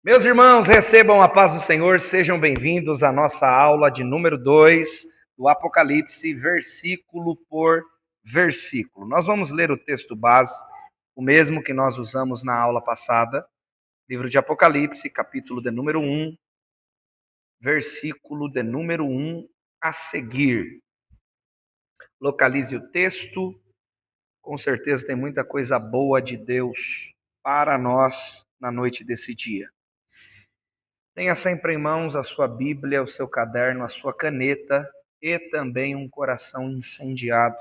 Meus irmãos, recebam a paz do Senhor, sejam bem-vindos à nossa aula de número 2 do Apocalipse, versículo por versículo. Nós vamos ler o texto base, o mesmo que nós usamos na aula passada, livro de Apocalipse, capítulo de número 1, versículo de número 1 a seguir. Localize o texto, com certeza tem muita coisa boa de Deus para nós na noite desse dia. Tenha sempre em mãos a sua Bíblia, o seu caderno, a sua caneta e também um coração incendiado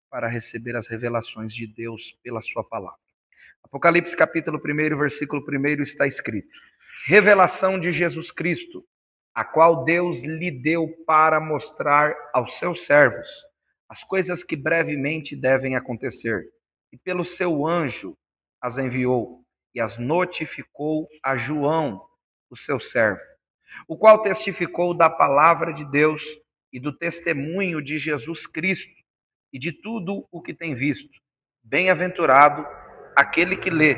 para receber as revelações de Deus pela sua palavra. Apocalipse capítulo 1, versículo 1 está escrito: Revelação de Jesus Cristo, a qual Deus lhe deu para mostrar aos seus servos as coisas que brevemente devem acontecer. E pelo seu anjo as enviou e as notificou a João, o seu servo, o qual testificou da palavra de Deus e do testemunho de Jesus Cristo e de tudo o que tem visto. Bem-aventurado aquele que lê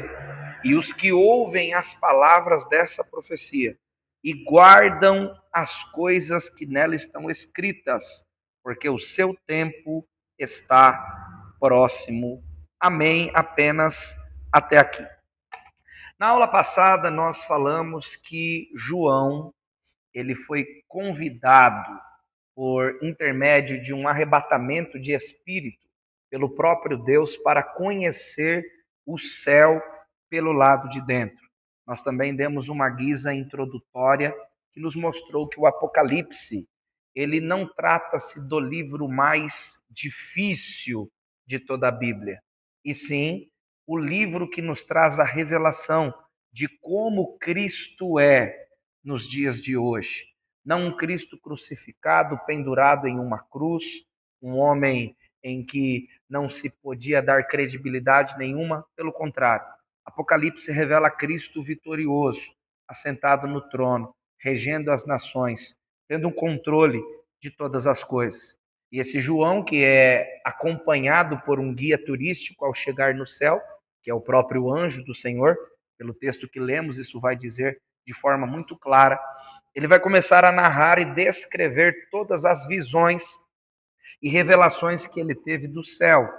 e os que ouvem as palavras dessa profecia e guardam as coisas que nela estão escritas, porque o seu tempo está próximo. Amém. Apenas até aqui. Na aula passada nós falamos que João, ele foi convidado por intermédio de um arrebatamento de espírito pelo próprio Deus para conhecer o céu pelo lado de dentro. Nós também demos uma guisa introdutória que nos mostrou que o Apocalipse, ele não trata-se do livro mais difícil de toda a Bíblia, e sim o livro que nos traz a revelação de como Cristo é nos dias de hoje. Não um Cristo crucificado, pendurado em uma cruz, um homem em que não se podia dar credibilidade nenhuma, pelo contrário. Apocalipse revela Cristo vitorioso, assentado no trono, regendo as nações, tendo um controle de todas as coisas. E esse João, que é acompanhado por um guia turístico ao chegar no céu, que é o próprio anjo do Senhor, pelo texto que lemos, isso vai dizer de forma muito clara, ele vai começar a narrar e descrever todas as visões e revelações que ele teve do céu,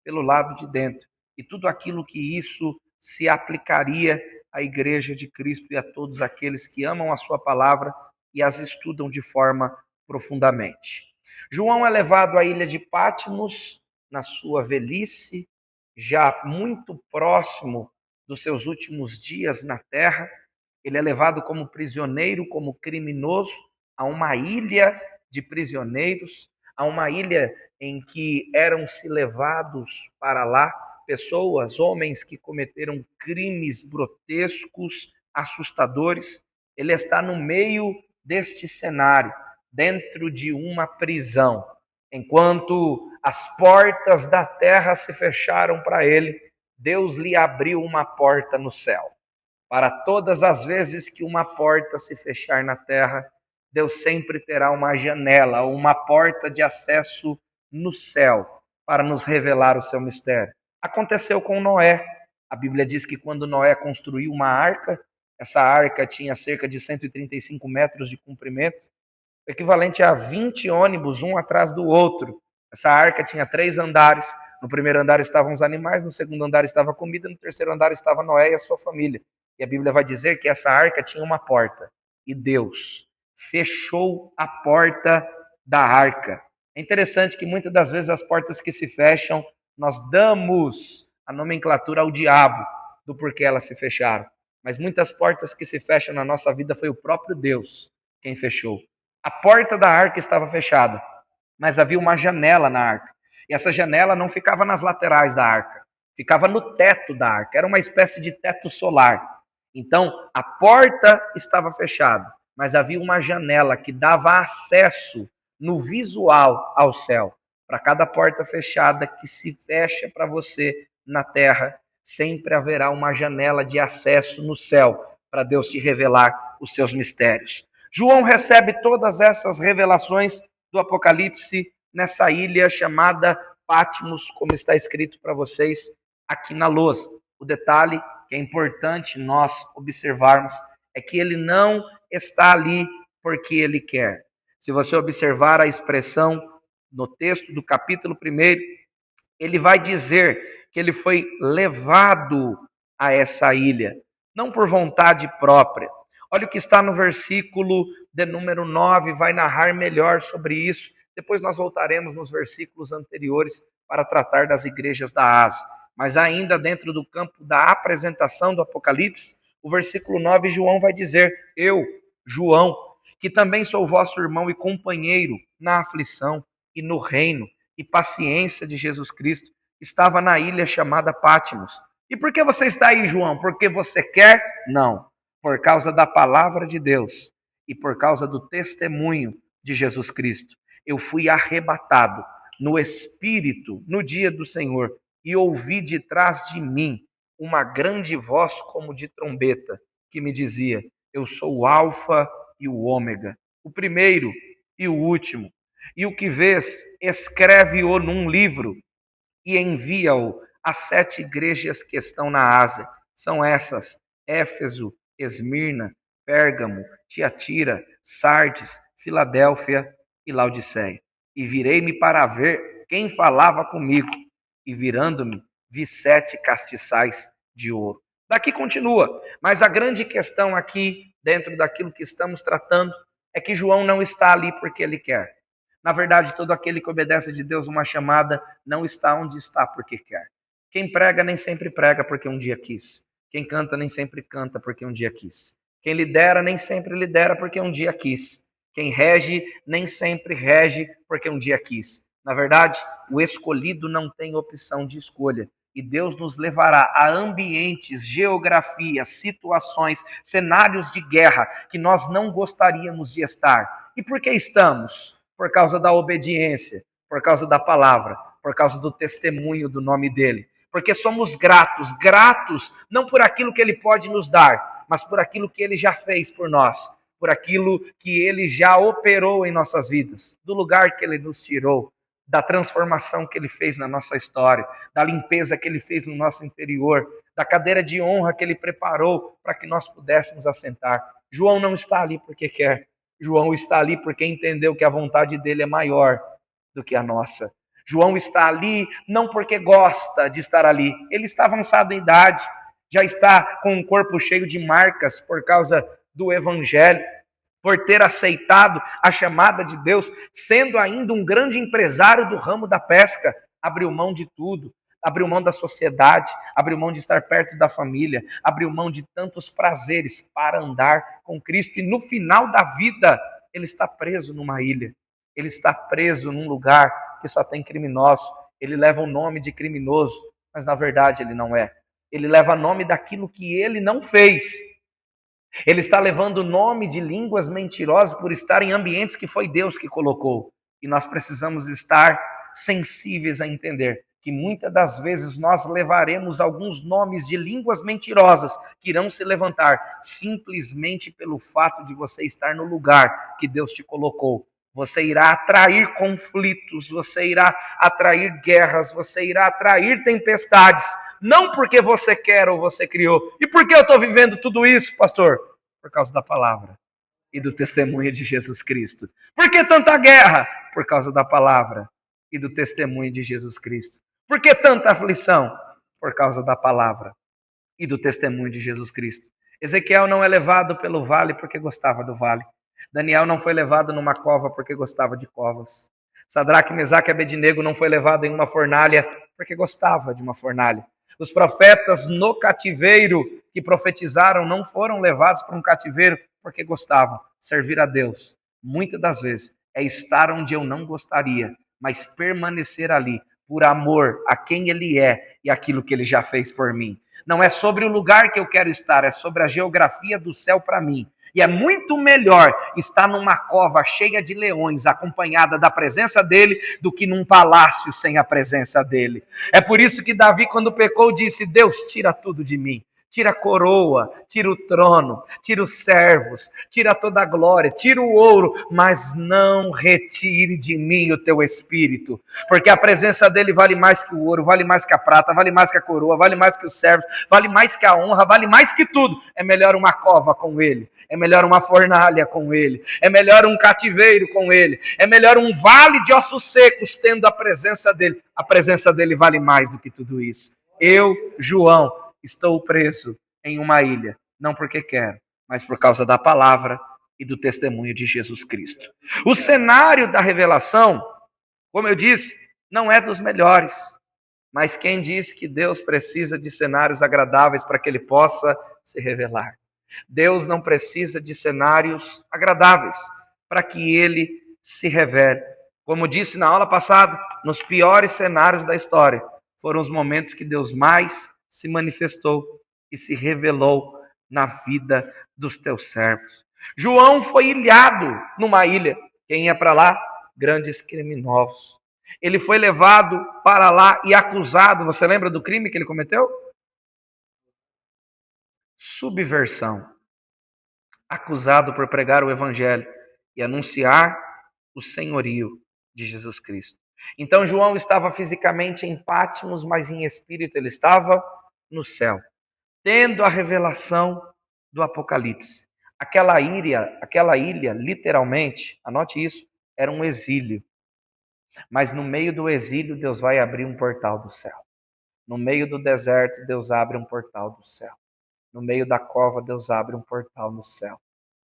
pelo lado de dentro, e tudo aquilo que isso se aplicaria à Igreja de Cristo e a todos aqueles que amam a sua palavra e as estudam de forma profundamente. João é levado à ilha de Patmos na sua velhice, já muito próximo dos seus últimos dias na terra. Ele é levado como prisioneiro, como criminoso, a uma ilha de prisioneiros, a uma ilha em que eram-se levados para lá pessoas, homens que cometeram crimes grotescos, assustadores. Ele está no meio deste cenário, dentro de uma prisão, enquanto as portas da terra se fecharam para ele, Deus lhe abriu uma porta no céu. Para todas as vezes que uma porta se fechar na terra, Deus sempre terá uma janela, uma porta de acesso no céu para nos revelar o seu mistério. Aconteceu com Noé. A Bíblia diz que quando Noé construiu uma arca, essa arca tinha cerca de 135 metros de comprimento, equivalente a 20 ônibus, um atrás do outro. Essa arca tinha 3 andares. No primeiro andar estavam os animais, no segundo andar estava a comida, no terceiro andar estava Noé e a sua família. E a Bíblia vai dizer que essa arca tinha uma porta. E Deus fechou a porta da arca. É interessante que muitas das vezes as portas que se fecham, nós damos a nomenclatura ao diabo do porquê elas se fecharam. Mas muitas portas que se fecham na nossa vida foi o próprio Deus quem fechou. A porta da arca estava fechada, mas havia uma janela na arca. E essa janela não ficava nas laterais da arca, ficava no teto da arca. Era uma espécie de teto solar. Então, a porta estava fechada, mas havia uma janela que dava acesso no visual ao céu. Para cada porta fechada que se fecha para você na terra, sempre haverá uma janela de acesso no céu para Deus te revelar os seus mistérios. João recebe todas essas revelações do Apocalipse nessa ilha chamada Patmos, como está escrito para vocês aqui na lousa. O detalhe que é importante nós observarmos é que ele não está ali porque ele quer. Se você observar a expressão no texto do capítulo 1, ele vai dizer que ele foi levado a essa ilha, não por vontade própria. Olha o que está no versículo de número 9, vai narrar melhor sobre isso. Depois nós voltaremos nos versículos anteriores para tratar das igrejas da Ásia. Mas ainda dentro do campo da apresentação do Apocalipse, o versículo 9, João vai dizer: eu, João, que também sou vosso irmão e companheiro na aflição e no reino e paciência de Jesus Cristo, estava na ilha chamada Patmos. E por que você está aí, João? Porque você quer? Não. Por causa da palavra de Deus e por causa do testemunho de Jesus Cristo. Eu fui arrebatado no Espírito no dia do Senhor e ouvi de trás de mim uma grande voz como de trombeta que me dizia: eu sou o Alfa e o Ômega, o primeiro e o último. E o que vês, escreve-o num livro e envia-o às 7 igrejas que estão na Ásia. São essas: Éfeso, Esmirna, Pérgamo, Tiatira, Sardes, Filadélfia e Laodiceia. E virei-me para ver quem falava comigo, e virando-me, vi 7 castiçais de ouro. Daqui continua, mas a grande questão aqui, dentro daquilo que estamos tratando, é que João não está ali porque ele quer. Na verdade, todo aquele que obedece de Deus uma chamada não está onde está porque quer. Quem prega nem sempre prega porque um dia quis. Quem canta nem sempre canta porque um dia quis. Quem lidera nem sempre lidera porque um dia quis. Quem rege nem sempre rege porque um dia quis. Na verdade, o escolhido não tem opção de escolha. E Deus nos levará a ambientes, geografias, situações, cenários de guerra que nós não gostaríamos de estar. E por que estamos? Por causa da obediência, por causa da palavra, por causa do testemunho do nome dele. Porque somos gratos, gratos não por aquilo que ele pode nos dar, mas por aquilo que ele já fez por nós, por aquilo que ele já operou em nossas vidas, do lugar que ele nos tirou, da transformação que ele fez na nossa história, da limpeza que ele fez no nosso interior, da cadeira de honra que ele preparou para que nós pudéssemos assentar. João não está ali porque quer. João está ali porque entendeu que a vontade dele é maior do que a nossa. João está ali não porque gosta de estar ali. Ele está avançado em idade, já está com o corpo cheio de marcas por causa do evangelho, por ter aceitado a chamada de Deus, sendo ainda um grande empresário do ramo da pesca, abriu mão de tudo. Abriu mão da sociedade, abriu mão de estar perto da família, abriu mão de tantos prazeres para andar com Cristo. E no final da vida, ele está preso numa ilha. Ele está preso num lugar que só tem criminosos. Ele leva o nome de criminoso, mas na verdade ele não é. Ele leva o nome daquilo que ele não fez. Ele está levando o nome de línguas mentirosas por estar em ambientes que foi Deus que colocou. E nós precisamos estar sensíveis a entender que muitas das vezes nós levaremos alguns nomes de línguas mentirosas que irão se levantar simplesmente pelo fato de você estar no lugar que Deus te colocou. Você irá atrair conflitos, você irá atrair guerras, você irá atrair tempestades, não porque você quer ou você criou. E por que eu estou vivendo tudo isso, pastor? Por causa da palavra e do testemunho de Jesus Cristo. Por que tanta guerra? Por causa da palavra e do testemunho de Jesus Cristo. Por que tanta aflição? Por causa da palavra e do testemunho de Jesus Cristo. Ezequiel não é levado pelo vale porque gostava do vale. Daniel não foi levado numa cova porque gostava de covas. Sadraque, Mesaque e Abednego não foi levado em uma fornalha porque gostava de uma fornalha. Os profetas no cativeiro que profetizaram não foram levados para um cativeiro porque gostavam. Servir a Deus, muitas das vezes, é estar onde eu não gostaria, mas permanecer ali por amor a quem Ele é e aquilo que Ele já fez por mim. Não é sobre o lugar que eu quero estar, é sobre a geografia do céu para mim. E é muito melhor estar numa cova cheia de leões, acompanhada da presença dele, do que num palácio sem a presença dele. É por isso que Davi, quando pecou, disse: Deus, tira tudo de mim. tira a coroa, tira o trono, tira os servos, tira toda a glória, tira o ouro, mas não retire de mim o teu espírito, porque a presença dele vale mais que o ouro, vale mais que a prata, vale mais que a coroa, vale mais que os servos, vale mais que a honra, vale mais que tudo. É melhor uma cova com ele, é melhor uma fornalha com ele, é melhor um cativeiro com ele, é melhor um vale de ossos secos tendo a presença dele. A presença dele vale mais do que tudo isso. Eu, João, estou preso em uma ilha, não porque quero, mas por causa da palavra e do testemunho de Jesus Cristo. O cenário da revelação, como eu disse, não é dos melhores, mas quem diz que Deus precisa de cenários agradáveis para que ele possa se revelar? Deus não precisa de cenários agradáveis para que ele se revele. Como disse na aula passada, nos piores cenários da história, foram os momentos que Deus mais se manifestou e se revelou na vida dos teus servos. João foi ilhado numa ilha. Quem ia para lá? Grandes criminosos. Ele foi levado para lá e acusado. Você lembra do crime que ele cometeu? Subversão. Acusado por pregar o evangelho e anunciar o senhorio de Jesus Cristo. Então João estava fisicamente em Patmos, mas em espírito ele estava no céu, tendo a revelação do Apocalipse. Aquela ilha, literalmente, anote isso, era um exílio. Mas no meio do exílio, Deus vai abrir um portal do céu. No meio do deserto, Deus abre um portal do céu. No meio da cova, Deus abre um portal no céu.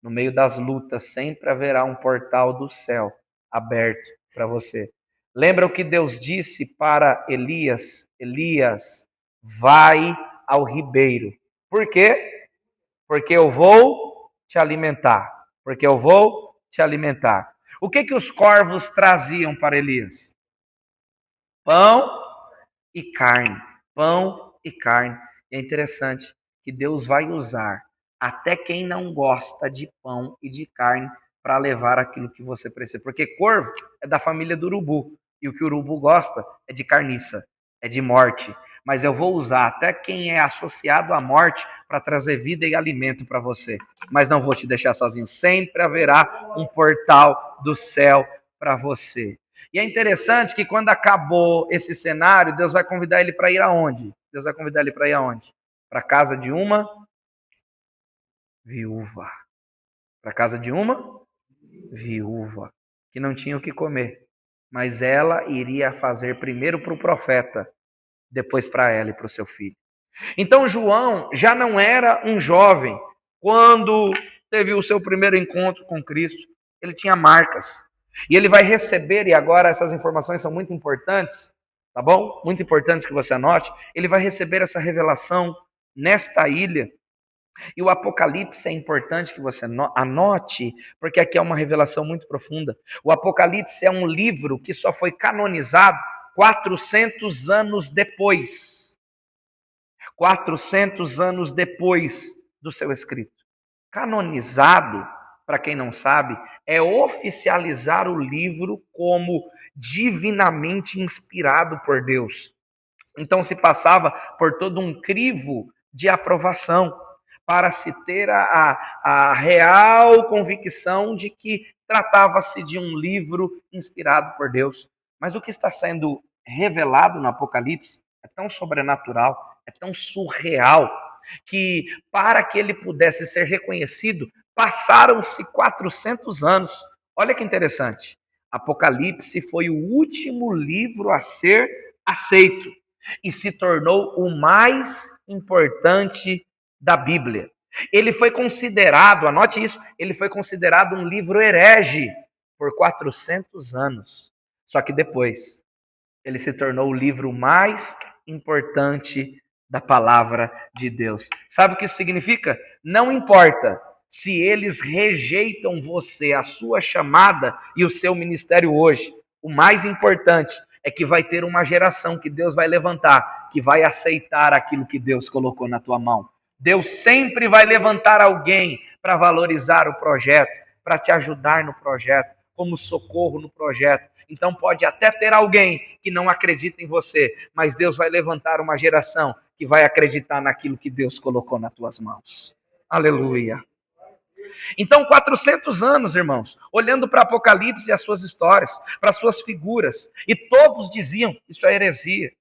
No meio das lutas, sempre haverá um portal do céu aberto para você. Lembra o que Deus disse para Elias? Elias, vai ao ribeiro. Por quê? Porque eu vou te alimentar. Porque eu vou te alimentar. O que os corvos traziam para Elias? Pão e carne. Pão e carne. E é interessante que Deus vai usar até quem não gosta de pão e de carne para levar aquilo que você precisa. Porque corvo é da família do urubu. E o que o urubu gosta é de carniça, é de morte. Mas eu vou usar até quem é associado à morte para trazer vida e alimento para você. Mas não vou te deixar sozinho. Sempre haverá um portal do céu para você. E é interessante que quando acabou esse cenário, Deus vai convidar ele para ir aonde? Deus vai convidar ele para ir aonde? Para a casa de uma viúva. Para a casa de uma viúva, que não tinha o que comer. Mas ela iria fazer primeiro para o profeta, depois para ela e para o seu filho. Então João já não era um jovem quando teve o seu primeiro encontro com Cristo. Ele tinha marcas. E ele vai receber, e agora essas informações são muito importantes, tá bom? Muito importantes que você anote. Ele vai receber essa revelação nesta ilha. E o Apocalipse é importante que você anote, porque aqui é uma revelação muito profunda. O Apocalipse é um livro que só foi canonizado 400 anos depois. 400 anos depois do seu escrito. Canonizado, para quem não sabe, é oficializar o livro como divinamente inspirado por Deus. Então se passava por todo um crivo de aprovação para se ter a real convicção de que tratava-se de um livro inspirado por Deus. Mas o que está sendo revelado no Apocalipse é tão sobrenatural, é tão surreal, que para que ele pudesse ser reconhecido, passaram-se 400 anos. Olha que interessante. Apocalipse foi o último livro a ser aceito e se tornou o mais importante da Bíblia. Ele foi considerado, anote isso, ele foi considerado um livro herege por 400 anos. Só que depois, ele se tornou o livro mais importante da palavra de Deus. Sabe o que isso significa? Não importa se eles rejeitam você, a sua chamada e o seu ministério hoje. O mais importante é que vai ter uma geração que Deus vai levantar, que vai aceitar aquilo que Deus colocou na tua mão. Deus sempre vai levantar alguém para valorizar o projeto, para te ajudar no projeto, como socorro no projeto. Então pode até ter alguém que não acredita em você, mas Deus vai levantar uma geração que vai acreditar naquilo que Deus colocou nas tuas mãos. Aleluia. Então, 400 anos, irmãos, olhando para Apocalipse e as suas histórias, para as suas figuras, e todos diziam, isso é heresia,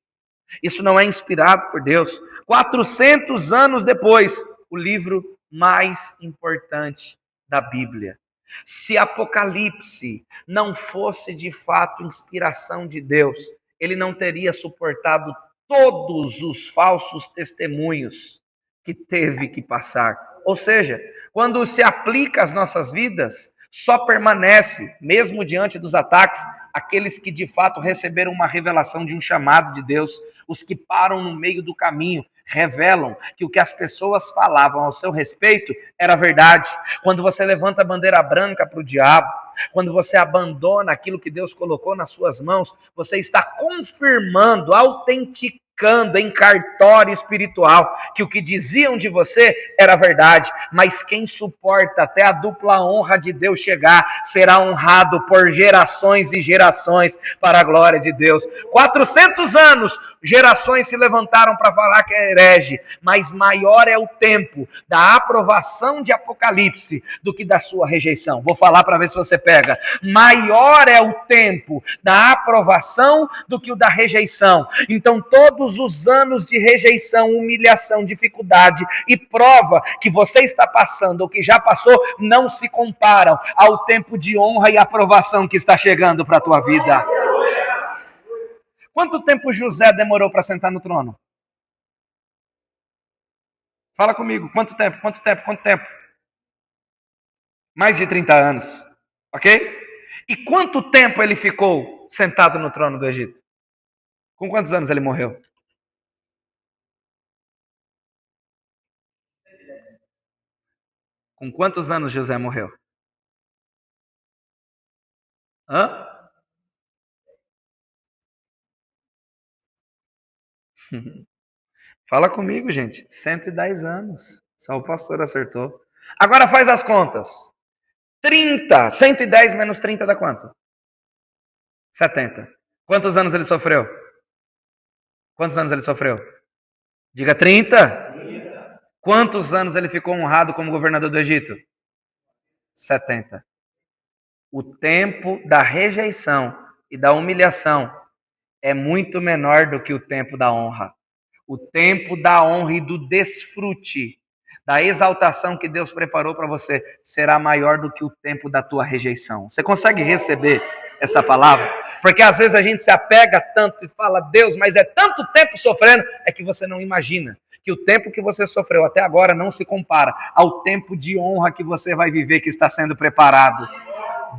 isso não é inspirado por Deus. 400 anos depois, o livro mais importante da Bíblia. Se Apocalipse não fosse de fato inspiração de Deus, ele não teria suportado todos os falsos testemunhos que teve que passar. Ou seja, quando se aplica às nossas vidas, só permanece, mesmo diante dos ataques, aqueles que de fato receberam uma revelação de um chamado de Deus. Os que param no meio do caminho revelam que o que as pessoas falavam ao seu respeito era verdade. Quando você levanta a bandeira branca para o diabo, quando você abandona aquilo que Deus colocou nas suas mãos, você está confirmando, autenticando em cartório espiritual que o que diziam de você era verdade, mas quem suporta até a dupla honra de Deus chegar será honrado por gerações e gerações para a glória de Deus. 400 anos, gerações se levantaram para falar que é herege, mas maior é o tempo da aprovação de Apocalipse do que da sua rejeição. Vou falar para ver se você pega. Maior é o tempo da aprovação do que o da rejeição. Então todos os anos de rejeição, humilhação, dificuldade e prova que você está passando ou que já passou não se comparam ao tempo de honra e aprovação que está chegando para a tua vida. Quanto tempo José demorou para sentar no trono? Fala comigo, quanto tempo? Mais de 30 anos, ok? E quanto tempo ele ficou sentado no trono do Egito? Com quantos anos ele morreu? Com quantos anos José morreu? Hã? Fala comigo, gente. 110 anos. Só o pastor acertou. Agora faz as contas. 30. 110 menos 30 dá quanto? 70. Quantos anos ele sofreu? Quantos anos ele sofreu? Diga 30. Quantos anos ele ficou honrado como governador do Egito? 70. O tempo da rejeição e da humilhação é muito menor do que o tempo da honra. O tempo da honra e do desfrute, da exaltação que Deus preparou para você, será maior do que o tempo da tua rejeição. Você consegue receber essa palavra? Porque às vezes a gente se apega tanto e fala, Deus, mas é tanto tempo sofrendo, é que você não imagina que o tempo que você sofreu até agora não se compara ao tempo de honra que você vai viver, que está sendo preparado.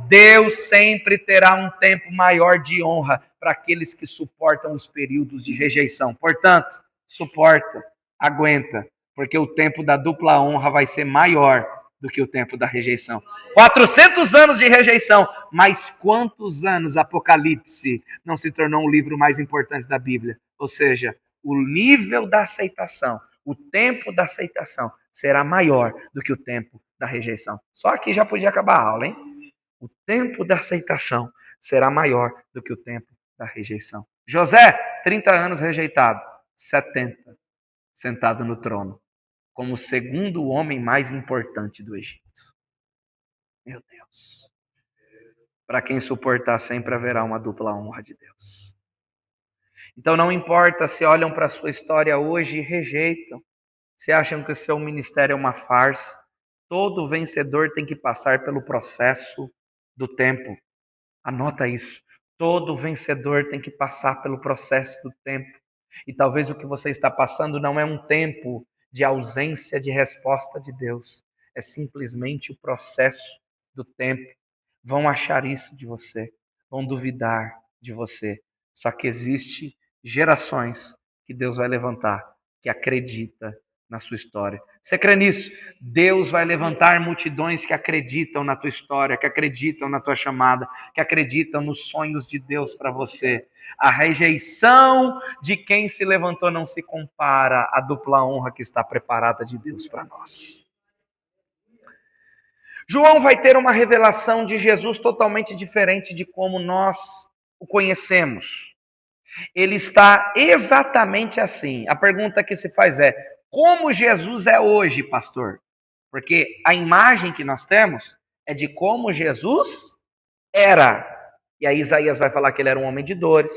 Deus sempre terá um tempo maior de honra para aqueles que suportam os períodos de rejeição. Portanto, suporta, aguenta, porque o tempo da dupla honra vai ser maior do que o tempo da rejeição. 400 anos de rejeição, mas quantos anos Apocalipse não se tornou o livro mais importante da Bíblia? Ou seja, o nível da aceitação, o tempo da aceitação será maior do que o tempo da rejeição. Só aqui já podia acabar a aula, hein? O tempo da aceitação será maior do que o tempo da rejeição. José, 30 anos rejeitado, 70 sentado no trono, como o segundo homem mais importante do Egito. Meu Deus. Para quem suportar, sempre haverá uma dupla honra de Deus. Então não importa se olham para a sua história hoje e rejeitam, se acham que o seu ministério é uma farsa, todo vencedor tem que passar pelo processo do tempo. Anota isso. Todo vencedor tem que passar pelo processo do tempo. E talvez o que você está passando não é um tempo de ausência de resposta de Deus. É simplesmente o processo do tempo. Vão achar isso de você. Vão duvidar de você. Só que existe gerações que Deus vai levantar que acredita na sua história. Você crê nisso? Deus vai levantar multidões que acreditam na tua história, que acreditam na tua chamada, que acreditam nos sonhos de Deus para você. A rejeição de quem se levantou não se compara à dupla honra que está preparada de Deus para nós. João vai ter uma revelação de Jesus totalmente diferente de como nós o conhecemos. Ele está exatamente assim. A pergunta que se faz é: como Jesus é hoje, pastor? Porque a imagem que nós temos é de como Jesus era. E aí Isaías vai falar que ele era um homem de dores.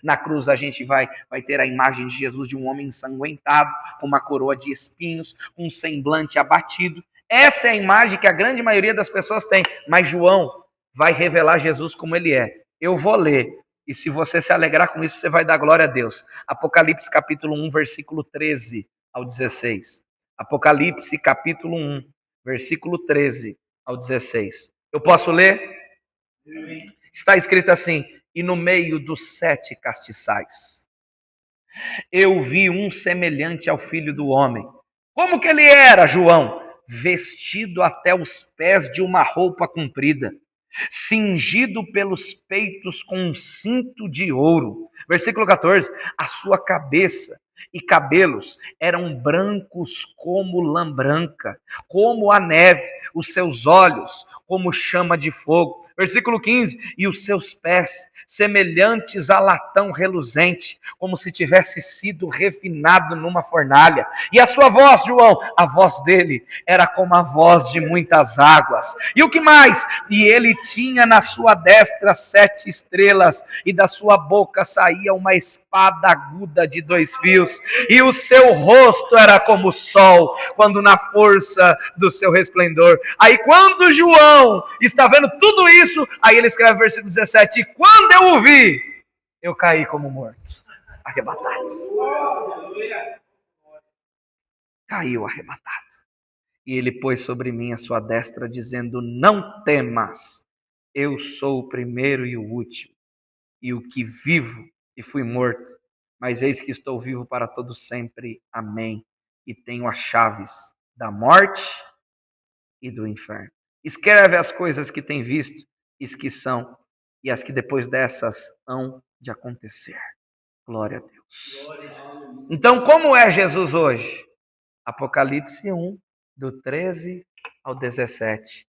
Na cruz a gente vai ter a imagem de Jesus de um homem ensanguentado, com uma coroa de espinhos, com um semblante abatido. Essa é a imagem que a grande maioria das pessoas tem. Mas João vai revelar Jesus como ele é. Eu vou ler. E se você se alegrar com isso, você vai dar glória a Deus. Apocalipse capítulo 1, versículo 13 ao 16. Apocalipse capítulo 1, versículo 13 ao 16. Eu posso ler? Está escrito assim: e no meio dos 7 castiçais, eu vi um semelhante ao Filho do Homem. Como que ele era, João? Vestido até os pés de uma roupa comprida, cingido pelos peitos com um cinto de ouro. Versículo 14: a sua cabeça e cabelos eram brancos como lã branca, como a neve, os seus olhos como chama de fogo. Versículo 15: e os seus pés semelhantes a latão reluzente, como se tivesse sido refinado numa fornalha. E a sua voz, João, a voz dele era como a voz de muitas águas. E o que mais? E ele tinha na sua destra 7 estrelas, e da sua boca saía uma espada aguda de 2 fios, e o seu rosto era como o sol, quando na força do seu resplendor. Aí quando João está vendo tudo isso, aí ele escreve versículo 17: e quando eu o vi, eu caí como morto, arrebatado. Caiu arrebatado. E ele pôs sobre mim a sua destra, dizendo: não temas, eu sou o primeiro e o último, e o que vivo e fui morto, mas eis que estou vivo para todo sempre. Amém. E tenho as chaves da morte e do inferno. Escreve as coisas que tem visto, as que são, e as que depois dessas hão de acontecer. Glória a Deus. Então, como é Jesus hoje? Apocalipse 1, do 13 ao 17.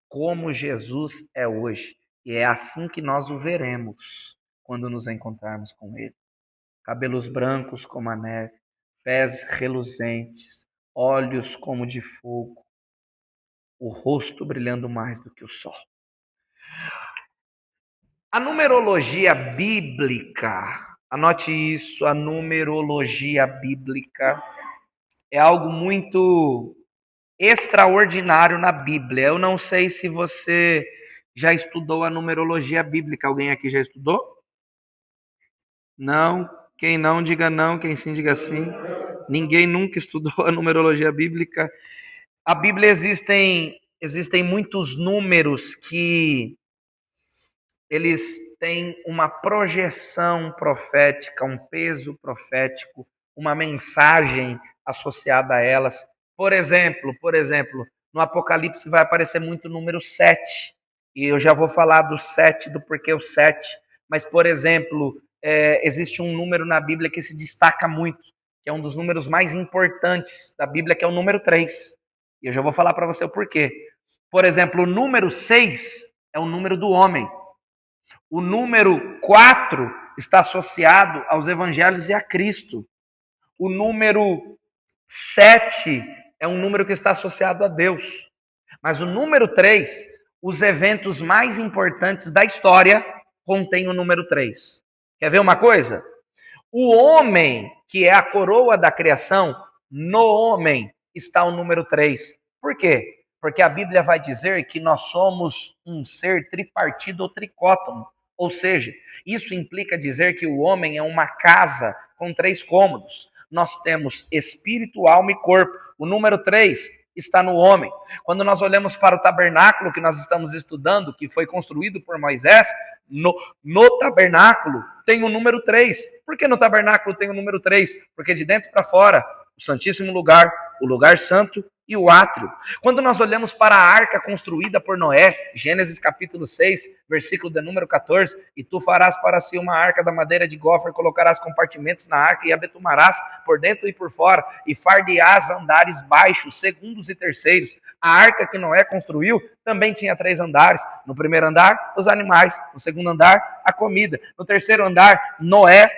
Como Jesus é hoje. E é assim que nós o veremos quando nos encontrarmos com Ele. Cabelos brancos como a neve, pés reluzentes, olhos como de fogo, o rosto brilhando mais do que o sol. A numerologia bíblica, anote isso, a numerologia bíblica é algo muito extraordinário na Bíblia. Eu não sei se você já estudou a numerologia bíblica. Alguém aqui já estudou? Não? Quem não, diga não. Quem sim, diga sim. Ninguém nunca estudou a numerologia bíblica. A Bíblia existem muitos números que eles têm uma projeção profética, um peso profético, uma mensagem associada a elas. Por exemplo, no Apocalipse vai aparecer muito o número 7, e eu já vou falar do 7, do porquê o 7, mas, por exemplo, existe um número na Bíblia que se destaca muito, que é um dos números mais importantes da Bíblia, que é o número 3, e eu já vou falar para você o porquê. Por exemplo, o número 6 é o número do homem. O número 4 está associado aos evangelhos e a Cristo. O número 7 é um número que está associado a Deus. Mas o número 3, os eventos mais importantes da história, contém o número 3. Quer ver uma coisa? O homem, que é a coroa da criação, no homem está o número 3. Por quê? Porque a Bíblia vai dizer que nós somos um ser tripartido ou tricótono. Ou seja, isso implica dizer que o homem é uma casa com 3 cômodos. Nós temos espírito, alma e corpo. O número 3 está no homem. Quando nós olhamos para o tabernáculo que nós estamos estudando, que foi construído por Moisés, no tabernáculo tem o número 3. Por que no tabernáculo tem o número 3? Porque de dentro para fora, o Santíssimo Lugar, o lugar santo e o átrio. Quando nós olhamos para a arca construída por Noé, Gênesis capítulo 6, versículo de número 14, e tu farás para si uma arca da madeira de gofer, colocarás compartimentos na arca e a betumarás por dentro e por fora, e far-de-ás andares baixos, segundos e terceiros. A arca que Noé construiu também tinha 3 andares. No primeiro andar, os animais. No segundo andar, a comida. No terceiro andar, Noé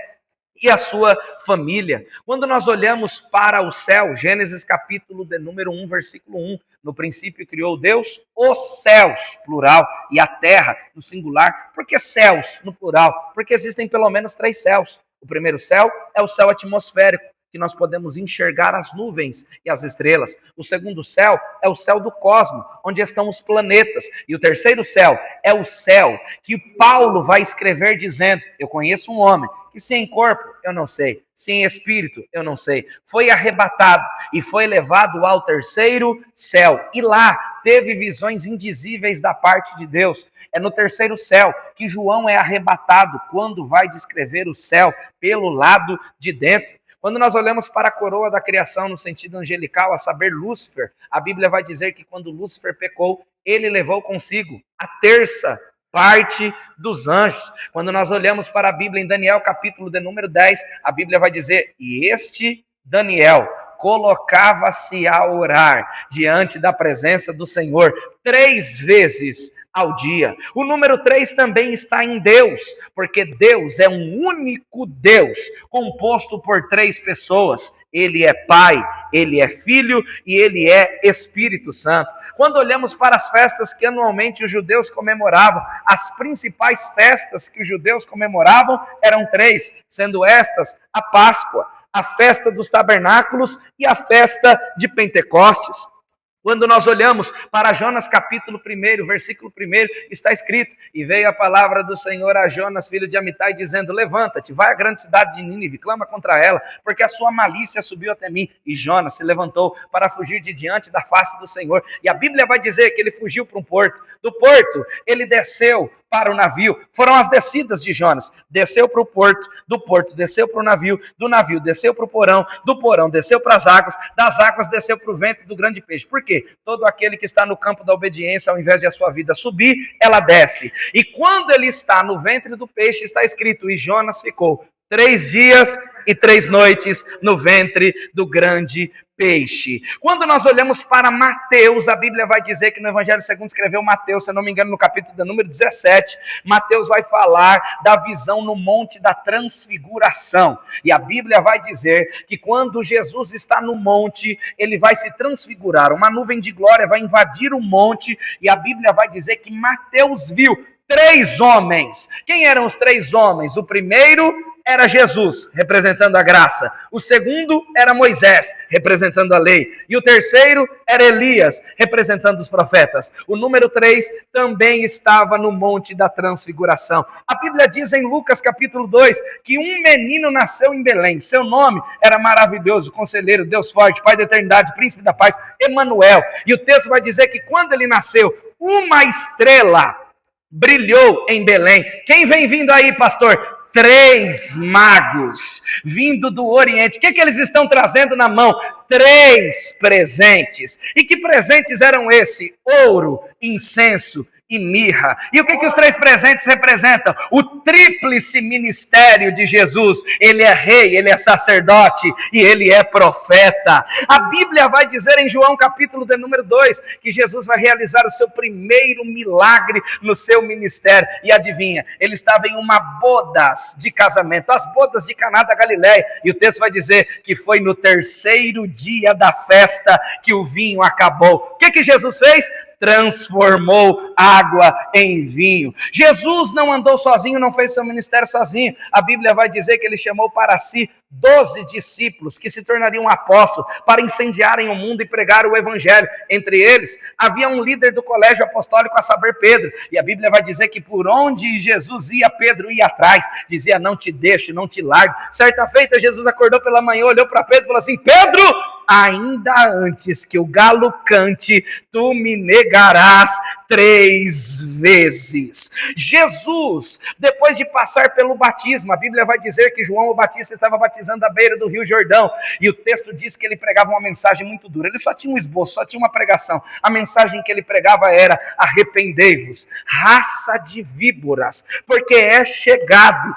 e a sua família. Quando nós olhamos para o céu, Gênesis capítulo de número 1, versículo 1, no princípio criou Deus os céus, plural, e a terra, no singular. Por que céus, no plural? Porque existem pelo menos 3 céus. O primeiro céu é o céu atmosférico, que nós podemos enxergar as nuvens e as estrelas. O segundo céu é o céu do cosmos, onde estão os planetas. E o terceiro céu é o céu que Paulo vai escrever dizendo: eu conheço um homem que se em corpo, eu não sei, se em espírito, eu não sei, foi arrebatado e foi levado ao terceiro céu. E lá teve visões indizíveis da parte de Deus. É no terceiro céu que João é arrebatado quando vai descrever o céu pelo lado de dentro. Quando nós olhamos para a coroa da criação no sentido angelical, a saber, Lúcifer, a Bíblia vai dizer que quando Lúcifer pecou, ele levou consigo a terça parte dos anjos. Quando nós olhamos para a Bíblia em Daniel, capítulo de número 10, a Bíblia vai dizer: e este Daniel colocava-se a orar diante da presença do Senhor 3 vezes ao dia. O número 3 também está em Deus, porque Deus é um único Deus, composto por 3 pessoas. Ele é Pai, Ele é Filho e Ele é Espírito Santo. Quando olhamos para as festas que anualmente os judeus comemoravam, as principais festas que os judeus comemoravam eram 3, sendo estas a Páscoa, a festa dos tabernáculos e a festa de Pentecostes. Quando nós olhamos para Jonas capítulo 1, versículo 1, está escrito: e veio a palavra do Senhor a Jonas, filho de Amitai, dizendo: levanta-te, vai à grande cidade de Nínive, clama contra ela, porque a sua malícia subiu até mim. E Jonas se levantou para fugir de diante da face do Senhor. E a Bíblia vai dizer que ele fugiu para um porto. Do porto, ele desceu para o navio. Foram as descidas de Jonas. Desceu para o porto, do porto desceu para o navio, do navio desceu para o porão, do porão desceu para as águas, das águas desceu para o ventre do grande peixe. Por quê? Todo aquele que está no campo da obediência, ao invés de a sua vida subir, ela desce. E quando ele está no ventre do peixe, está escrito: e Jonas ficou 3 dias e 3 noites no ventre do grande peixe. Quando nós olhamos para Mateus, a Bíblia vai dizer que no Evangelho segundo escreveu Mateus, se eu não me engano, no capítulo de número 17, Mateus vai falar da visão no monte da transfiguração. E a Bíblia vai dizer que quando Jesus está no monte, ele vai se transfigurar. Uma nuvem de glória vai invadir o monte e a Bíblia vai dizer que Mateus viu 3 homens. Quem eram os 3 homens? O primeiro era Jesus, representando a graça. O segundo era Moisés, representando a lei. E o terceiro era Elias, representando os profetas. O número 3 também estava no Monte da Transfiguração. A Bíblia diz em Lucas capítulo 2 que um menino nasceu em Belém. Seu nome era maravilhoso, Conselheiro, Deus forte, Pai da eternidade, Príncipe da paz, Emanuel. E o texto vai dizer que quando ele nasceu, uma estrela brilhou em Belém. Quem vem vindo aí, pastor? 3 magos vindo do Oriente. O que eles estão trazendo na mão? 3 presentes. E que presentes eram esses? Ouro, incenso e mirra. E o que os 3 presentes representam? O tríplice ministério de Jesus. Ele é rei, ele é sacerdote e ele é profeta. A Bíblia vai dizer em João capítulo de número 2 que Jesus vai realizar o seu primeiro milagre no seu ministério. E adivinha, ele estava em uma bodas de casamento, as bodas de Caná da Galileia. E o texto vai dizer que foi no 3º dia da festa que o vinho acabou. O que Jesus fez? Transformou água em vinho. Jesus não andou sozinho, não fez seu ministério sozinho. A Bíblia vai dizer que ele chamou para si 12 discípulos que se tornariam apóstolos para incendiarem o mundo e pregar o evangelho. Entre eles, havia um líder do colégio apostólico, a saber, Pedro. E a Bíblia vai dizer que por onde Jesus ia, Pedro ia atrás. Dizia: não te deixo, não te largo. Certa feita, Jesus acordou pela manhã, olhou para Pedro e falou assim: Pedro, ainda antes que o galo cante, tu me negarás 3 vezes. Jesus, depois de passar pelo batismo, a Bíblia vai dizer que João o Batista estava batizando à beira do Rio Jordão, e o texto diz que ele pregava uma mensagem muito dura. Ele só tinha um esboço, só tinha uma pregação. A mensagem que ele pregava era: arrependei-vos, raça de víboras, porque é chegado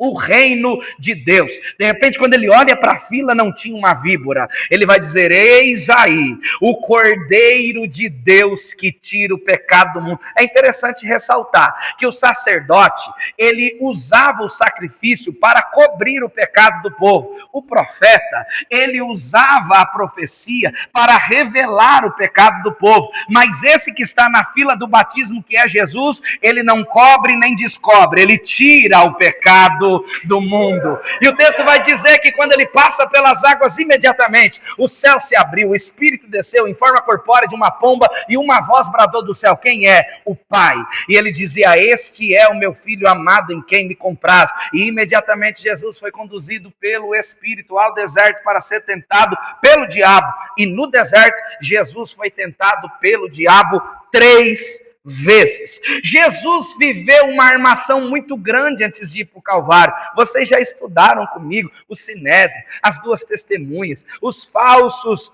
o reino de Deus. De repente, quando ele olha para a fila, não tinha uma víbora. Ele vai dizer: eis aí, o Cordeiro de Deus que tira o pecado do mundo. É interessante ressaltar que o sacerdote, ele usava o sacrifício para cobrir o pecado do povo. O profeta, ele usava a profecia para revelar o pecado do povo. Mas esse que está na fila do batismo, que é Jesus, ele não cobre nem descobre, ele tira o pecado do mundo. E o texto vai dizer que quando ele passa pelas águas, imediatamente o céu se abriu, o Espírito desceu em forma corpórea de uma pomba, e uma voz bradou do céu: quem é? O Pai. E ele dizia: este é o meu Filho amado, em quem me comprazo. E imediatamente Jesus foi conduzido pelo Espírito ao deserto para ser tentado pelo diabo. E no deserto, Jesus foi tentado pelo diabo 3 vezes. Jesus viveu uma armação muito grande antes de ir para o Calvário. Vocês já estudaram comigo o Sinédrio, as 2 testemunhas, os falsos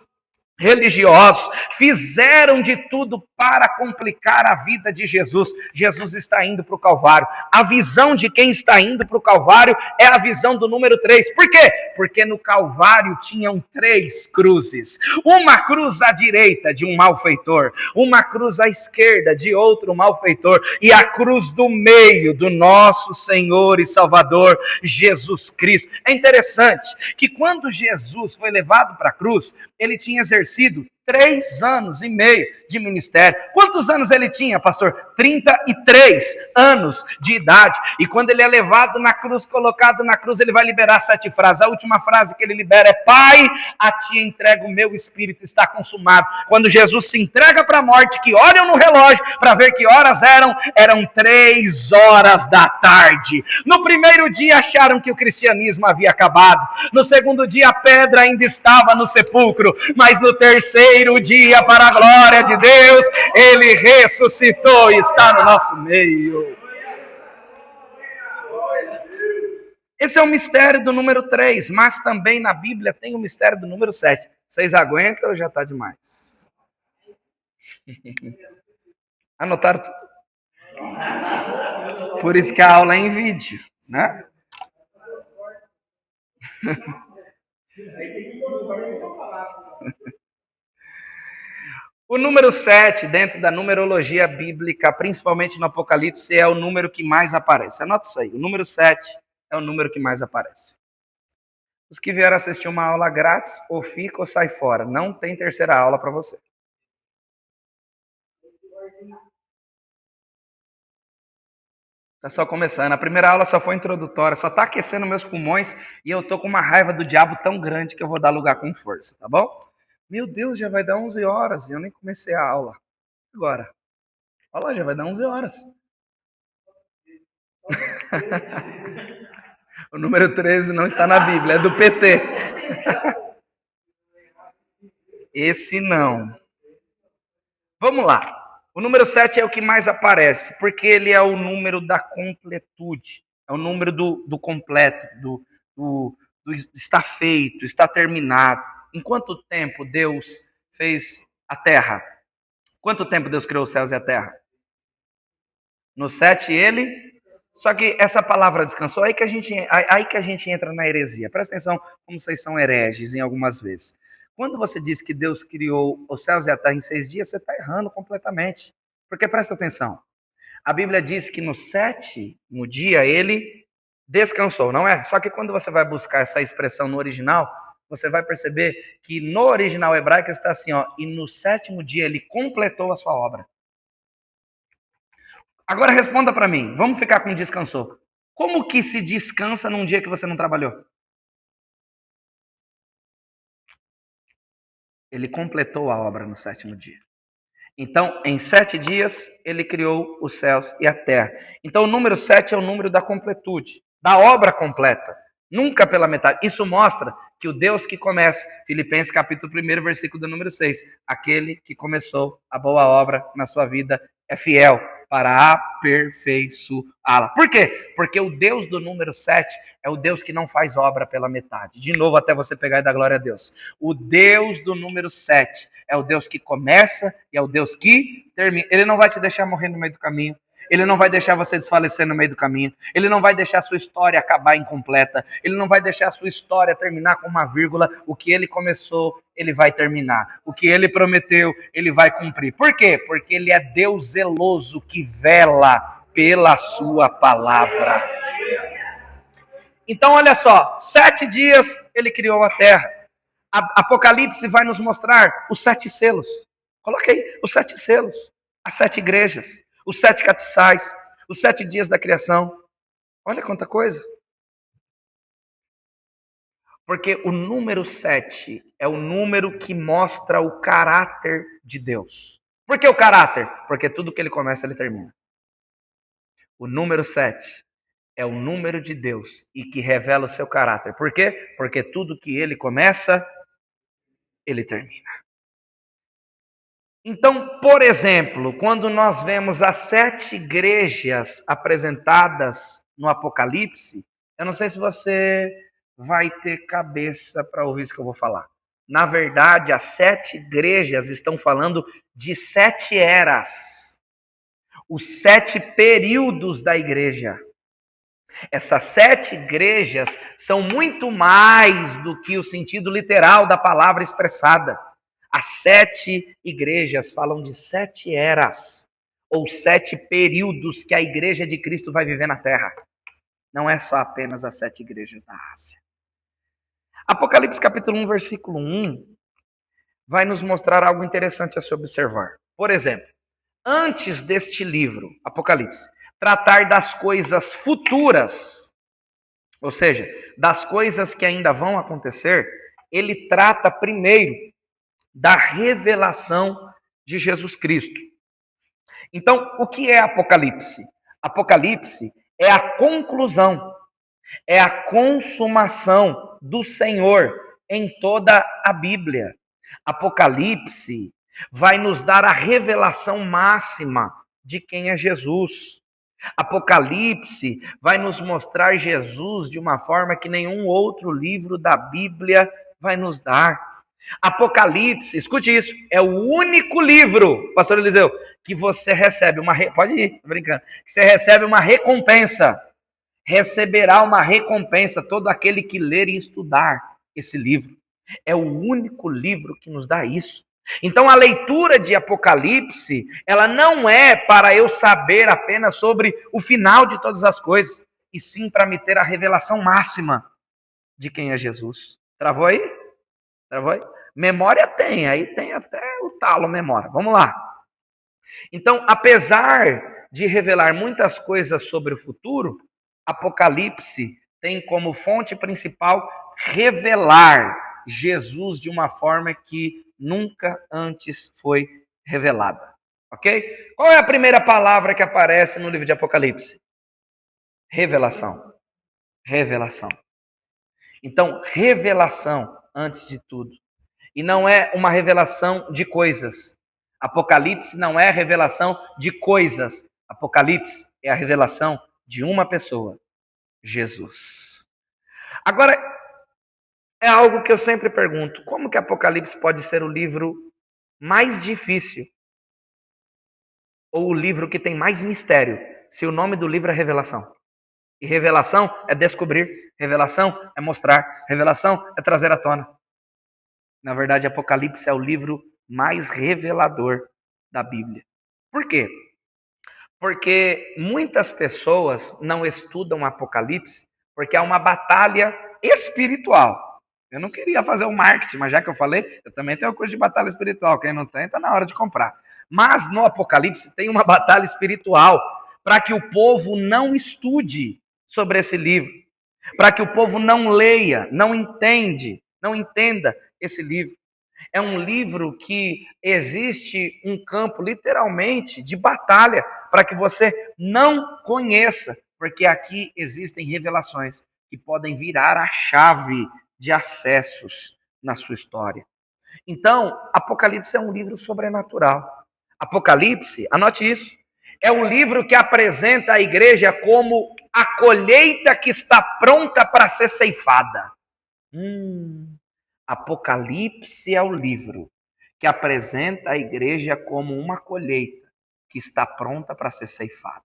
religiosos, fizeram de tudo para complicar a vida de Jesus. Jesus está indo para o Calvário. A visão de quem está indo para o Calvário é a visão do número 3. Por quê? Porque no Calvário tinham 3 cruzes. Uma cruz à direita de um malfeitor, uma cruz à esquerda de outro malfeitor, e a cruz do meio do nosso Senhor e Salvador Jesus Cristo. É interessante que quando Jesus foi levado para a cruz, ele tinha exercido 3 anos e meio de ministério. Quantos anos ele tinha, pastor? 33 anos de idade. E quando ele é levado na cruz, colocado na cruz, ele vai liberar 7 frases. A última frase que ele libera é: Pai, a ti entrego o meu espírito, está consumado. Quando Jesus se entrega para a morte, que olham no relógio para ver que horas eram 3 horas da tarde. No primeiro dia acharam que o cristianismo havia acabado. No segundo dia a pedra ainda estava no sepulcro. Mas no terceiro dia, para a glória de Deus, ele ressuscitou e está no nosso meio. Esse é o mistério do número 3, mas também na Bíblia tem o mistério do número 7. Vocês aguentam ou já está demais? Anotaram tudo? Por isso que a aula é em vídeo, né? O número 7, dentro da numerologia bíblica, principalmente no Apocalipse, é o número que mais aparece. Anota isso aí, o número 7 é o número que mais aparece. Os que vieram assistir uma aula grátis, ou fica ou sai fora. Não tem terceira aula para você. Está só começando. A primeira aula só foi introdutória, só está aquecendo meus pulmões, e eu estou com uma raiva do diabo tão grande que eu vou dar lugar com força, tá bom? Meu Deus, já vai dar 11 horas e eu nem comecei a aula. Agora. Olha lá, já vai dar 11 horas. O número 13 não está na Bíblia, é do PT. Esse não. Vamos lá. O número 7 é o que mais aparece, porque ele é o número da completude. É o número do completo, do está feito, está terminado. Em quanto tempo Deus fez a terra? Quanto tempo Deus criou os céus e a terra? No 7 ele... Só que essa palavra descansou, aí que a gente entra na heresia. Presta atenção como vocês são hereges em algumas vezes. Quando você diz que Deus criou os céus e a terra em 6 dias, você está errando completamente. Porque presta atenção. A Bíblia diz que no 7º dia ele descansou, não é? Só que quando você vai buscar essa expressão no original, você vai perceber que no original hebraico está assim, ó, e no 7º dia ele completou a sua obra. Agora responda para mim, vamos ficar com descansou. Como que se descansa num dia que você não trabalhou? Ele completou a obra no 7º dia. Então, em 7 dias, ele criou os céus e a terra. Então, o número 7 é o número da completude, da obra completa. Nunca pela metade. Isso mostra que o Deus que começa, Filipenses capítulo 1, versículo do número 6, aquele que começou a boa obra na sua vida, é fiel para aperfeiçoá-la. Por quê? Porque o Deus do número 7 é o Deus que não faz obra pela metade. De novo, até você pegar e dar glória a Deus. O Deus do número 7 é o Deus que começa e é o Deus que termina. Ele não vai te deixar morrer no meio do caminho. Ele não vai deixar você desfalecer no meio do caminho. Ele não vai deixar a sua história acabar incompleta. Ele não vai deixar a sua história terminar com uma vírgula. O que ele começou, ele vai terminar. O que ele prometeu, ele vai cumprir. Por quê? Porque ele é Deus zeloso que vela pela sua palavra. Então, olha só, 7 dias ele criou a terra. Apocalipse vai nos mostrar os 7 selos. Coloca aí, os 7 selos, as 7 igrejas, os 7 castiçais, os 7 dias da criação. Olha quanta coisa. Porque o número 7 é o número que mostra o caráter de Deus. Por que o caráter? Porque tudo que ele começa, ele termina. O número 7 é o número de Deus e que revela o seu caráter. Por quê? Porque tudo que ele começa, ele termina. Então, por exemplo, quando nós vemos as 7 igrejas apresentadas no Apocalipse, eu não sei se você vai ter cabeça para ouvir isso que eu vou falar. Na verdade, as 7 igrejas estão falando de 7 eras, os 7 períodos da igreja. Essas 7 igrejas são muito mais do que o sentido literal da palavra expressada. As 7 igrejas falam de 7 eras, ou 7 períodos que a igreja de Cristo vai viver na terra. Não é só apenas as 7 igrejas da Ásia. Apocalipse capítulo 1, versículo 1, vai nos mostrar algo interessante a se observar. Por exemplo, antes deste livro, Apocalipse, tratar das coisas futuras, ou seja, das coisas que ainda vão acontecer, ele trata primeiro da revelação de Jesus Cristo. Então, o que é Apocalipse? Apocalipse é a conclusão, é a consumação do Senhor em toda a Bíblia. Apocalipse vai nos dar a revelação máxima de quem é Jesus. Apocalipse vai nos mostrar Jesus de uma forma que nenhum outro livro da Bíblia vai nos dar. Apocalipse, escute isso, é o único livro, pastor Eliseu, que você recebe uma, pode ir, tô brincando, que você recebe uma recompensa. Receberá uma recompensa todo aquele que ler e estudar esse livro. É o único livro que nos dá isso. Então a leitura de Apocalipse, ela não é para eu saber apenas sobre o final de todas as coisas, e sim para me ter a revelação máxima de quem é Jesus. Travou aí? Travou aí? Memória tem, aí tem até o talo memória. Vamos lá. Então, apesar de revelar muitas coisas sobre o futuro, Apocalipse tem como fonte principal revelar Jesus de uma forma que nunca antes foi revelada. Ok? Qual é a primeira palavra que aparece no livro de Apocalipse? Revelação. Revelação. Então, revelação antes de tudo. E não é uma revelação de coisas. Apocalipse não é a revelação de coisas. Apocalipse é a revelação de uma pessoa, Jesus. Agora, é algo que eu sempre pergunto: como que Apocalipse pode ser o livro mais difícil ou o livro que tem mais mistério, se o nome do livro é Revelação? E revelação é descobrir, revelação é mostrar, revelação é trazer à tona. Na verdade, Apocalipse é o livro mais revelador da Bíblia. Por quê? Porque muitas pessoas não estudam Apocalipse porque é uma batalha espiritual. Eu não queria fazer o marketing, mas já que eu falei, eu também tenho um curso de batalha espiritual. Quem não tem, está na hora de comprar. Mas no Apocalipse tem uma batalha espiritual para que o povo não estude sobre esse livro, para que o povo não leia, não entenda esse livro. É um livro que existe um campo, literalmente, de batalha para que você não conheça, porque aqui existem revelações que podem virar a chave de acessos na sua história. Então, Apocalipse é um livro sobrenatural. Apocalipse, anote isso, é o livro que apresenta a igreja como a colheita que está pronta para ser ceifada. Apocalipse é o livro que apresenta a igreja como uma colheita que está pronta para ser ceifada.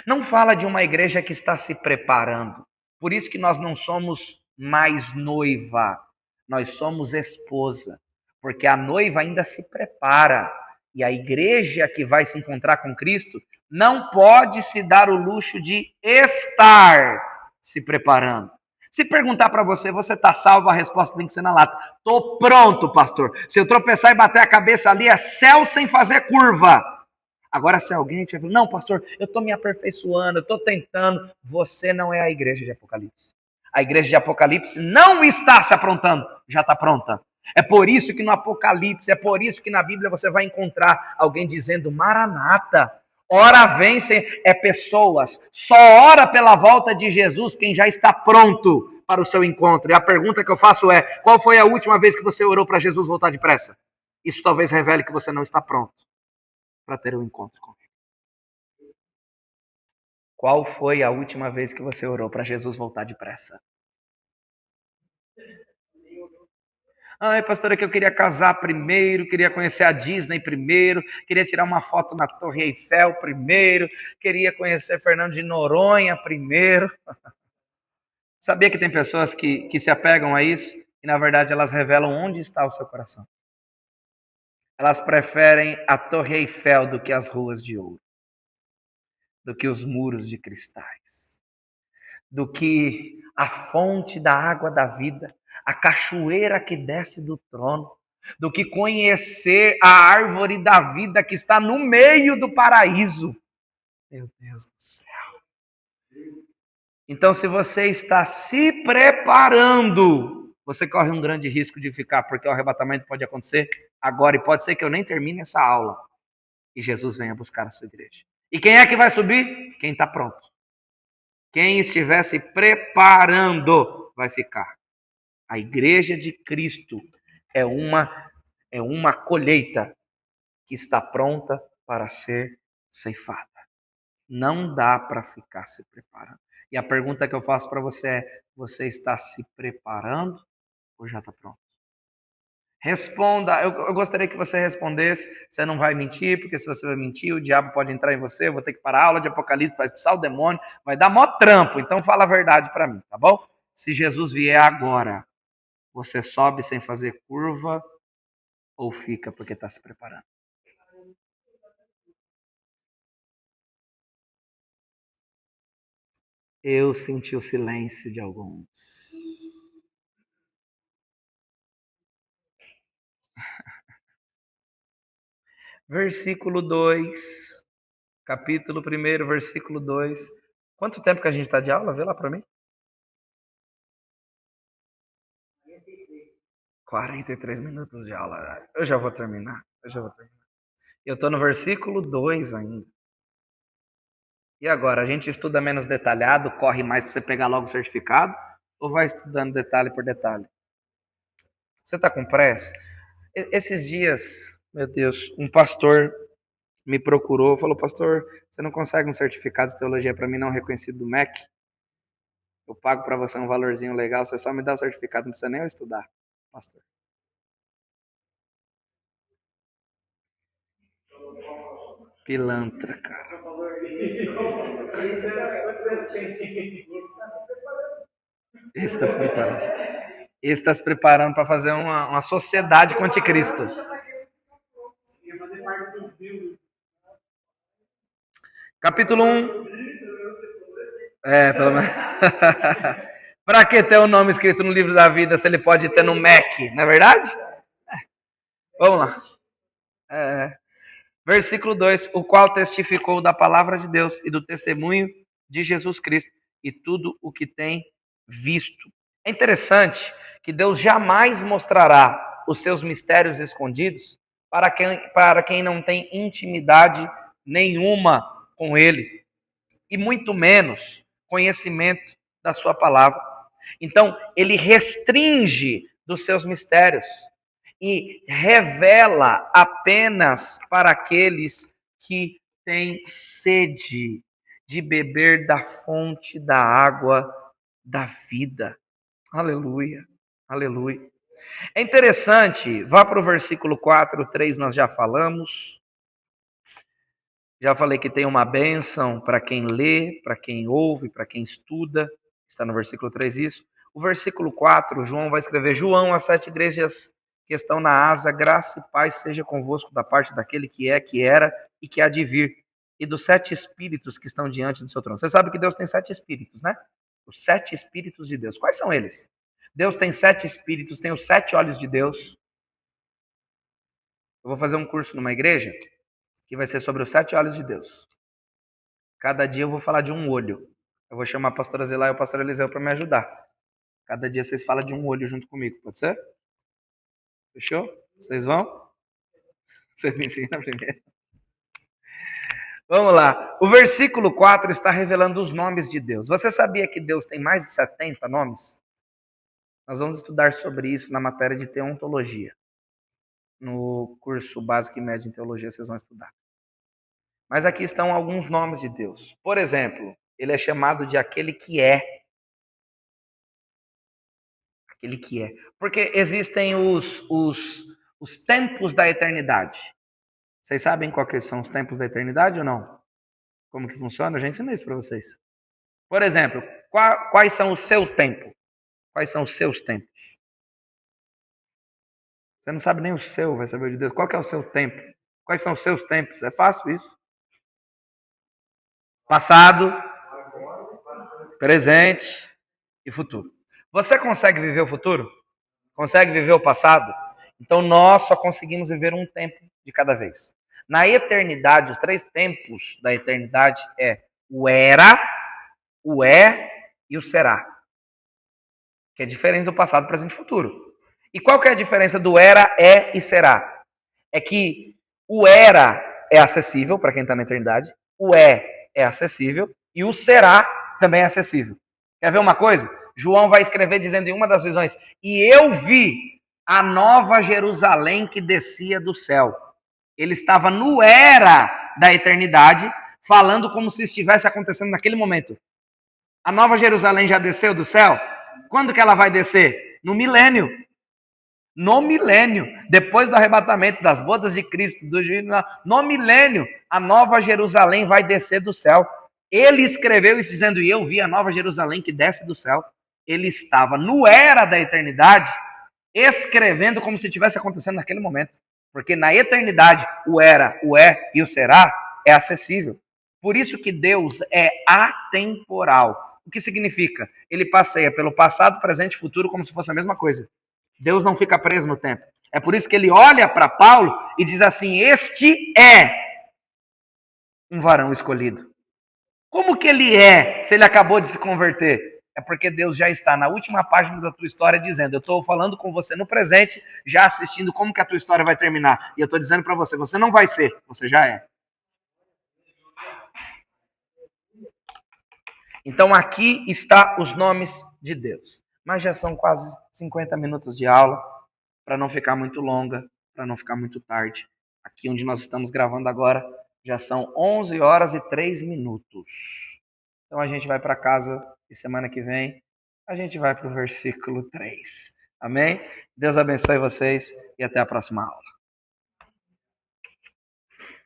Não fala de uma igreja que está se preparando. Por isso que nós não somos mais noiva, nós somos esposa, porque a noiva ainda se prepara. E a igreja que vai se encontrar com Cristo não pode se dar o luxo de estar se preparando. Se perguntar para você, você está salvo? A resposta tem que ser na lata. Estou pronto, pastor. Se eu tropeçar e bater a cabeça ali, é céu sem fazer curva. Agora, se alguém tiver falando, não, pastor, eu estou me aperfeiçoando, eu estou tentando, você não é a igreja de Apocalipse. A igreja de Apocalipse não está se aprontando, já está pronta. É por isso que no Apocalipse, é por isso que na Bíblia você vai encontrar alguém dizendo, Maranata, ora vem, é pessoas, só ora pela volta de Jesus quem já está pronto para o seu encontro. E a pergunta que eu faço é, qual foi a última vez que você orou para Jesus voltar depressa? Isso talvez revele que você não está pronto para ter um encontro com Ele. Qual foi a última vez que você orou para Jesus voltar depressa? Ai, pastora, que eu queria casar primeiro, queria conhecer a Disney primeiro, queria tirar uma foto na Torre Eiffel primeiro, queria conhecer Fernando de Noronha primeiro. Sabia que tem pessoas que se apegam a isso e, na verdade, elas revelam onde está o seu coração. Elas preferem a Torre Eiffel do que as ruas de ouro, do que os muros de cristais, do que a fonte da água da vida, a cachoeira que desce do trono, do que conhecer a árvore da vida que está no meio do paraíso. Meu Deus do céu. Então, se você está se preparando, você corre um grande risco de ficar, porque o arrebatamento pode acontecer agora, e pode ser que eu nem termine essa aula, e Jesus venha buscar a sua igreja. E quem é que vai subir? Quem está pronto. Quem estiver se preparando vai ficar. A igreja de Cristo é uma colheita que está pronta para ser ceifada. Não dá para ficar se preparando. E a pergunta que eu faço para você é: você está se preparando ou já está pronto? Responda. Eu gostaria que você respondesse. Você não vai mentir, porque se você vai mentir, o diabo pode entrar em você. Eu vou ter que parar a aula de Apocalipse para expulsar o demônio. Vai dar mó trampo. Então fala a verdade para mim, tá bom? Se Jesus vier agora, você sobe sem fazer curva ou fica porque está se preparando? Eu senti o silêncio de alguns. Versículo 2, capítulo 1, versículo 2. Quanto tempo que a gente está de aula? Vê lá para mim. 43 minutos de aula. Eu já vou terminar. Eu estou no versículo 2 ainda. E agora, a gente estuda menos detalhado, corre mais para você pegar logo o certificado? Ou vai estudando detalhe por detalhe? Você está com pressa? Esses dias, meu Deus, um pastor me procurou, falou, pastor, você não consegue um certificado de teologia para mim não reconhecido do MEC? Eu pago para você um valorzinho legal, você só me dá o certificado, não precisa nem eu estudar, pastor. Pilantra, cara. Esse está se preparando. Esse está se preparando para fazer uma sociedade com o anticristo. Capítulo 1. Pelo menos. Para que ter o nome escrito no livro da vida se ele pode ter no MEC, não é verdade? Vamos lá. Versículo 2: o qual testificou da palavra de Deus e do testemunho de Jesus Cristo e tudo o que tem visto. É interessante que Deus jamais mostrará os seus mistérios escondidos para quem não tem intimidade nenhuma com Ele, e muito menos conhecimento da sua palavra. Então, Ele restringe dos seus mistérios. e revela apenas para aqueles que têm sede de beber da fonte da água da vida. Aleluia, aleluia. É interessante, vá para o versículo 4, 3 nós já falamos. Já falei que tem uma bênção para quem lê, para quem ouve, para quem estuda. Está no versículo 3 isso. O versículo 4, João vai escrever: João, as 7 igrejas que estão na Ásia, graça e paz seja convosco da parte daquele que é, que era e que há de vir, e dos 7 espíritos que estão diante do seu trono. Você sabe que Deus tem 7 espíritos, né? Os 7 espíritos de Deus. Quais são eles? Deus tem 7 espíritos, tem os 7 olhos de Deus. Eu vou fazer um curso numa igreja que vai ser sobre os 7 olhos de Deus. Cada dia eu vou falar de um olho. Eu vou chamar a pastora Zilá e o pastor Eliseu para me ajudar. Cada dia vocês falam de um olho junto comigo, pode ser? Fechou? Vocês vão? Vocês me ensinam primeiro. Vamos lá. O versículo 4 está revelando os nomes de Deus. Você sabia que Deus tem mais de 70 nomes? Nós vamos estudar sobre isso na matéria de teontologia. No curso básico e médio em teologia vocês vão estudar. Mas aqui estão alguns nomes de Deus. Por exemplo, ele é chamado de aquele que é. Aquele que é. Porque existem os tempos da eternidade. Vocês sabem quais são os tempos da eternidade ou não? Como que funciona? Eu já ensinei isso para vocês. Por exemplo, quais são o seu tempo? Quais são os seus tempos? Você não sabe nem o seu, vai saber de Deus. Qual que é o seu tempo? Quais são os seus tempos? É fácil isso. Passado, presente e futuro. Você consegue viver o futuro? Consegue viver o passado? Então nós só conseguimos viver um tempo de cada vez. Na eternidade, os 3 tempos da eternidade é o era, o é e o será. Que é diferente do passado, presente e futuro. E qual que é a diferença do era, é e será? É que o era é acessível para quem está na eternidade, o é acessível e o será também é acessível. Quer ver uma coisa? João vai escrever dizendo em uma das visões: e eu vi a nova Jerusalém que descia do céu. Ele estava no era da eternidade, falando como se estivesse acontecendo naquele momento. A nova Jerusalém já desceu do céu? Quando que ela vai descer? No milênio. No milênio, depois do arrebatamento das bodas de Cristo, no milênio, a nova Jerusalém vai descer do céu. Ele escreveu isso dizendo: e eu vi a nova Jerusalém que desce do céu. Ele estava no era da eternidade, escrevendo como se estivesse acontecendo naquele momento. Porque na eternidade, o era, o é e o será é acessível. Por isso que Deus é atemporal. O que significa? Ele passeia pelo passado, presente e futuro como se fosse a mesma coisa. Deus não fica preso no tempo. É por isso que ele olha para Paulo e diz assim: este é um varão escolhido. Como que ele é, se ele acabou de se converter? É porque Deus já está na última página da tua história dizendo: eu estou falando com você no presente, já assistindo como que a tua história vai terminar. E eu estou dizendo para você: você não vai ser, você já é. Então aqui está os nomes de Deus. Mas já são quase 50 minutos de aula, para não ficar muito longa, para não ficar muito tarde. Aqui onde nós estamos gravando agora, já são 11 horas e 3 minutos. Então a gente vai para casa e semana que vem a gente vai para o versículo 3. Amém? Deus abençoe vocês e até a próxima aula.